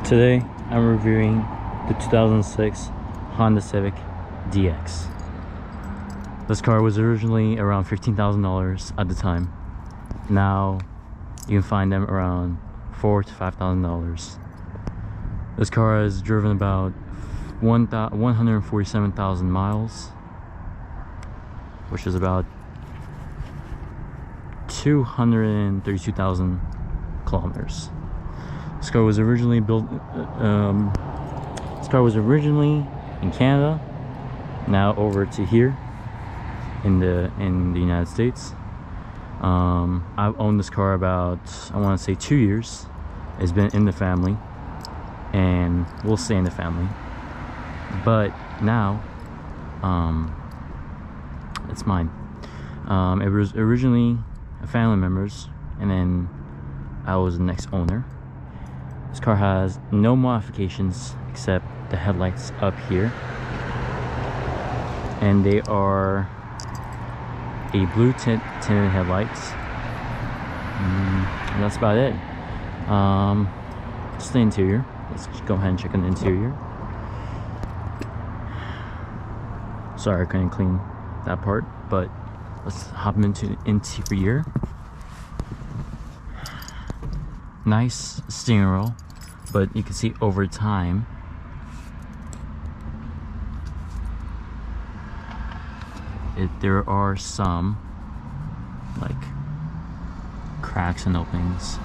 Today I'm reviewing the 2006 Honda Civic DX. This car was originally around $15,000 at the time. Now you can find them around $4,000 to $5,000. This car has driven about 147,000 miles, which is about 232,000 kilometers. This car was originally built. This car was originally in Canada, now over to here in the United States. I've owned this car about, I want to say, 2 years. It's been in the family, and will stay in the family. But now, it's mine. It was originally a family member's, and then I was the next owner. This car has no modifications except the headlights up here, and they are a blue tinted headlights. And that's about it. Just the interior. Let's just go ahead and check on the interior. Sorry I couldn't clean that part, but let's hop into the interior. Nice steering wheel, but you can see over time there are some like cracks and openings.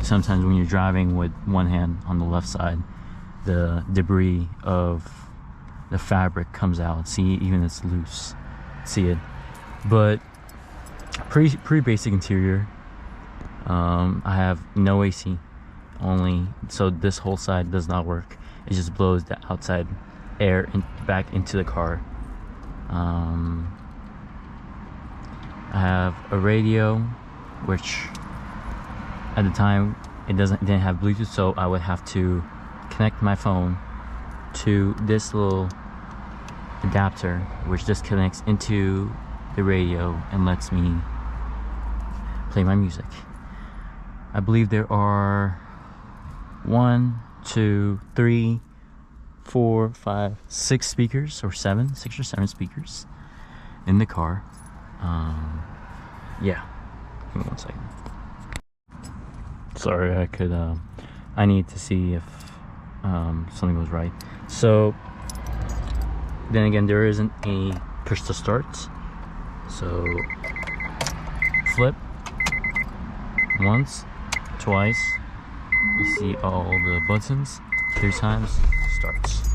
Sometimes when you're driving with one hand on the left side, the debris of the fabric comes out. See, even it's loose. See it, but pretty basic interior. I have no AC, only, so this whole side does not work. It just blows the outside air back into the car. I have a radio, which at the time it didn't have Bluetooth, so I would have to connect my phone to this little adapter, which just connects into the radio and lets me play my music. I believe there are 1, 2, 3, 4, 5, 6 speakers, or 6 or 7 speakers in the car. Yeah, give me 1 second. Sorry, I need to see if something was right. So then again, there isn't a push to start, so flip once, twice, you see all the buttons, 3 times, starts.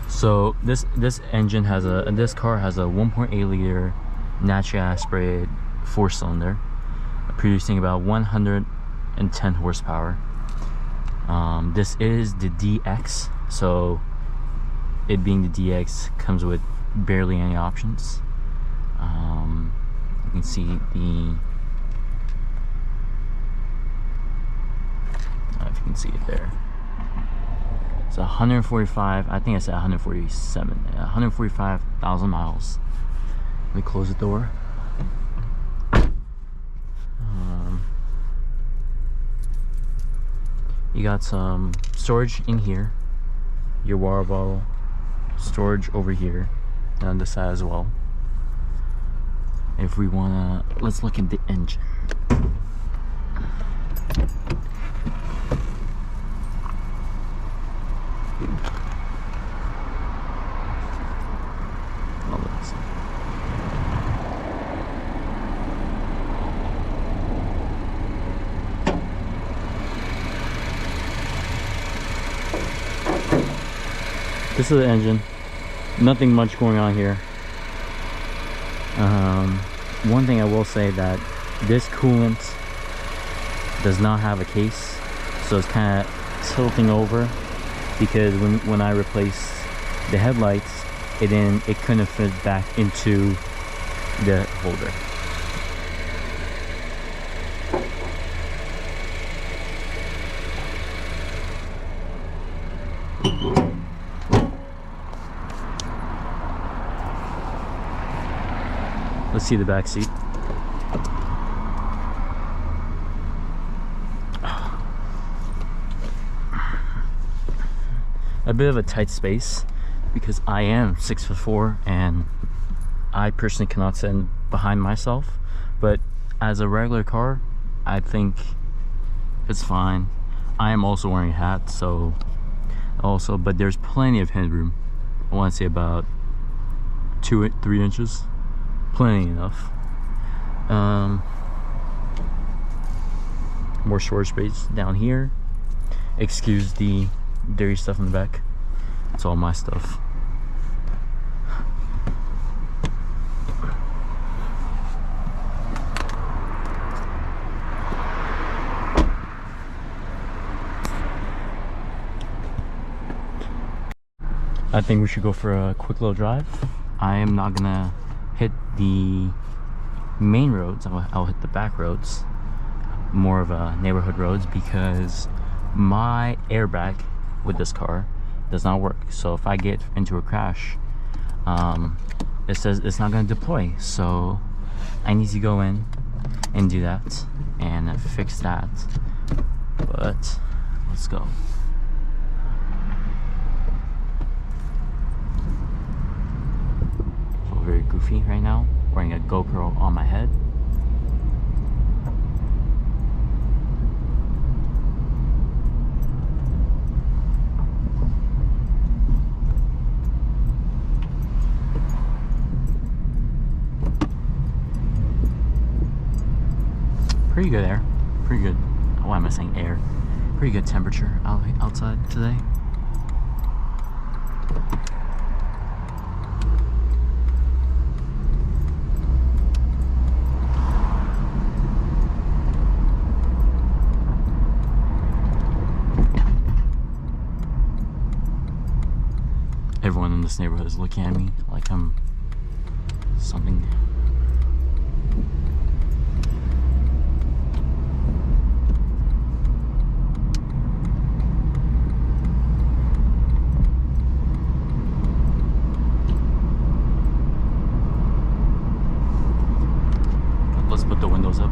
So this engine has this car has a 1.8 liter naturally aspirated 4-cylinder, producing about 110 horsepower. This is the DX, so it being the DX comes with barely any options. You can see if you can see it there. It's 145, I think I said 145,000 miles. Let me close the door. You got some storage in here, your water bottle, storage over here, and on this side as well. If we wanna, let's look at the engine. This is the engine. Nothing much going on here. One thing I will say that this coolant does not have a case, so it's kind of tilting over, because when I replaced the headlights, it couldn't fit back into the holder. Let's see the back seat. a bit of a tight space because I am 6'4" and I personally cannot sit behind myself. But as a regular car, I think it's fine. I am also wearing a hat, so also, but there's plenty of headroom. I want to say about 3 inches, plenty enough. More storage space down here. Excuse the dirty stuff in the back. It's all my stuff. I think we should go for a quick little drive. I am not gonna hit the main roads. I'll hit the back roads, more of a neighborhood roads, because my airbag with this car does not work. So if I get into a crash, it says it's not going to deploy. So I need to go in and do that and fix that. But let's go. I feel very goofy right now, wearing a GoPro on my head. Pretty good air, pretty good. Why am I saying air? Pretty good temperature outside today. Everyone in this neighborhood is looking at me like I'm something. Let's put the windows up.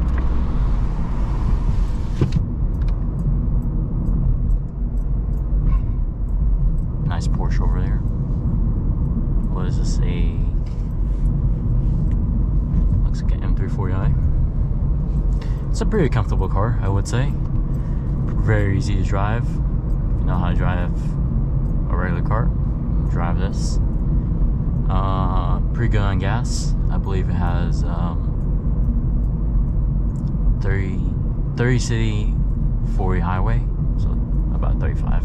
Nice Porsche over there. What is this? Looks like an M340i. It's a pretty comfortable car, I would say. Very easy to drive. If you know how to drive a regular car, drive this. Pretty good on gas. I believe it has 30 city, 40 highway, so about 35.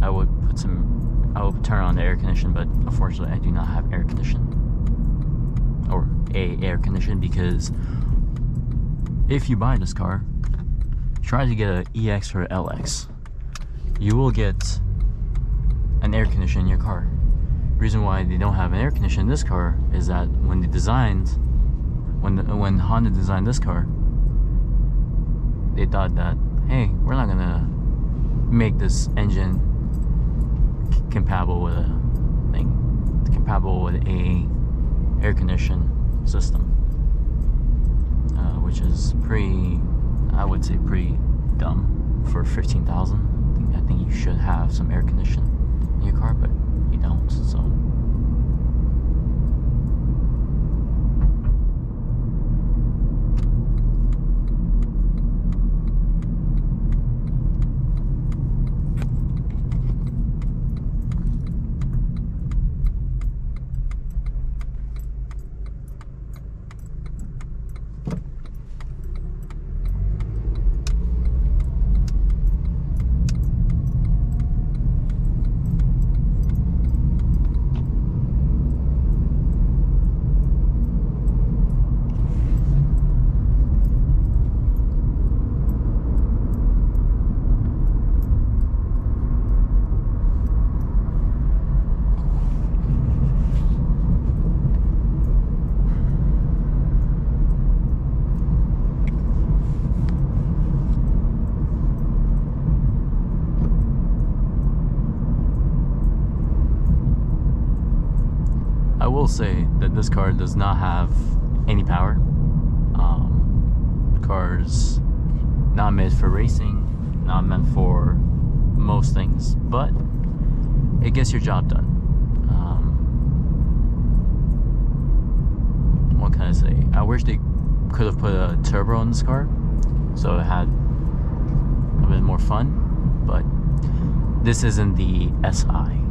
I would turn on the air condition, but unfortunately I do not have air condition. Or air condition, because if you buy this car, try to get an EX or LX, you will get an air condition in your car. The reason why they don't have an air condition in this car is that when Honda designed this car, they thought that, hey, we're not gonna make this engine compatible with a air condition system, which is I would say pretty dumb for 15,000. I think you should have some air condition in your car, but you don't. So will say that this car does not have any power. The car's not made for racing, not meant for most things, but it gets your job done. What can I say? I wish they could have put a turbo in this car so it had a bit more fun, but this isn't the SI.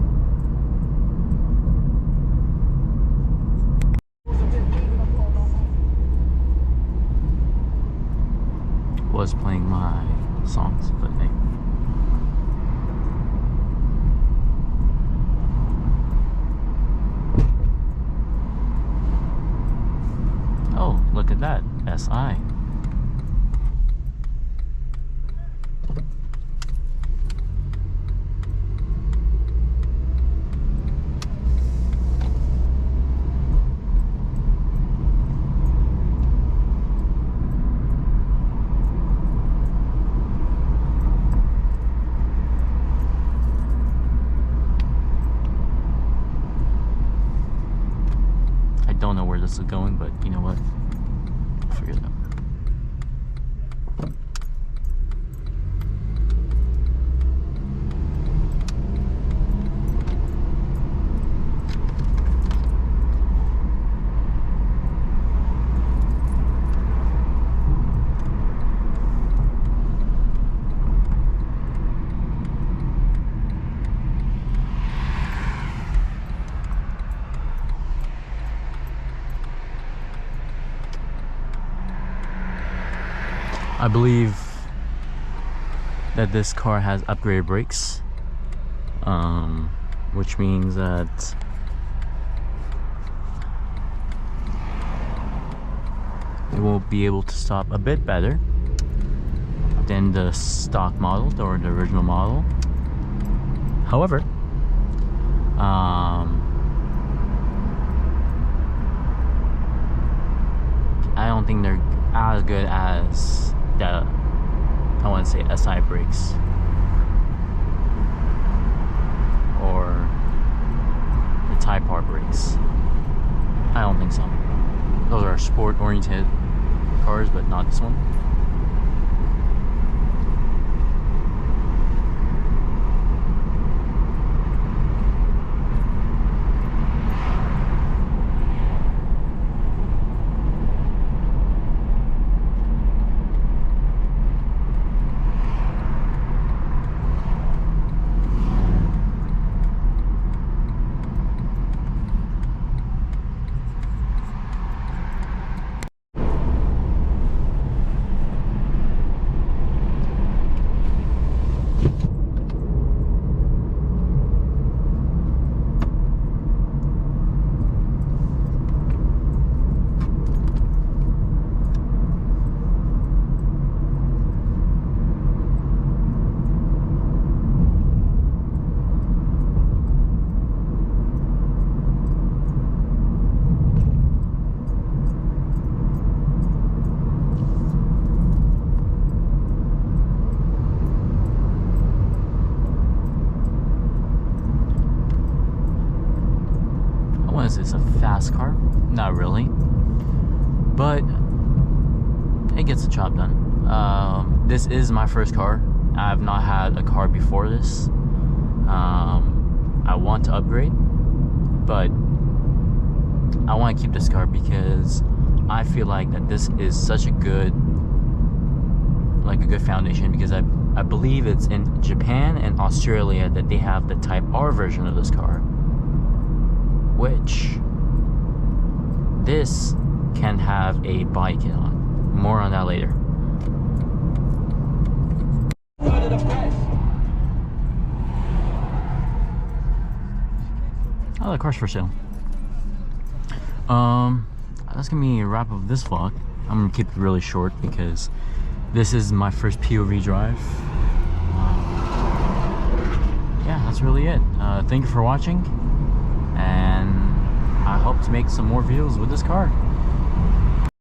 Was playing my songs, but hey. Oh, look at that, SI. Don't know where this is going, but you know what? I'll figure it out. I believe that this car has upgraded brakes, which means that it will be able to stop a bit better than the stock model or the original model. However, I don't think they're as good as the, I want to say, SI brakes or the Type R brakes. I don't think so. Those are sport oriented cars, but not this one. Is this a fast car? Not really, but it gets the job done. This is my first car. I have not had a car before this. I want to upgrade, but I want to keep this car because I feel like that this is such a good foundation, because I believe it's in Japan and Australia that they have the Type R version of this car, which this can have a body kit on. More on that later. Oh, the car's for sale. That's gonna be a wrap of this vlog. I'm gonna keep it really short because this is my first POV drive. Yeah, that's really it. Thank you for watching, and I hope to make some more videos with this car.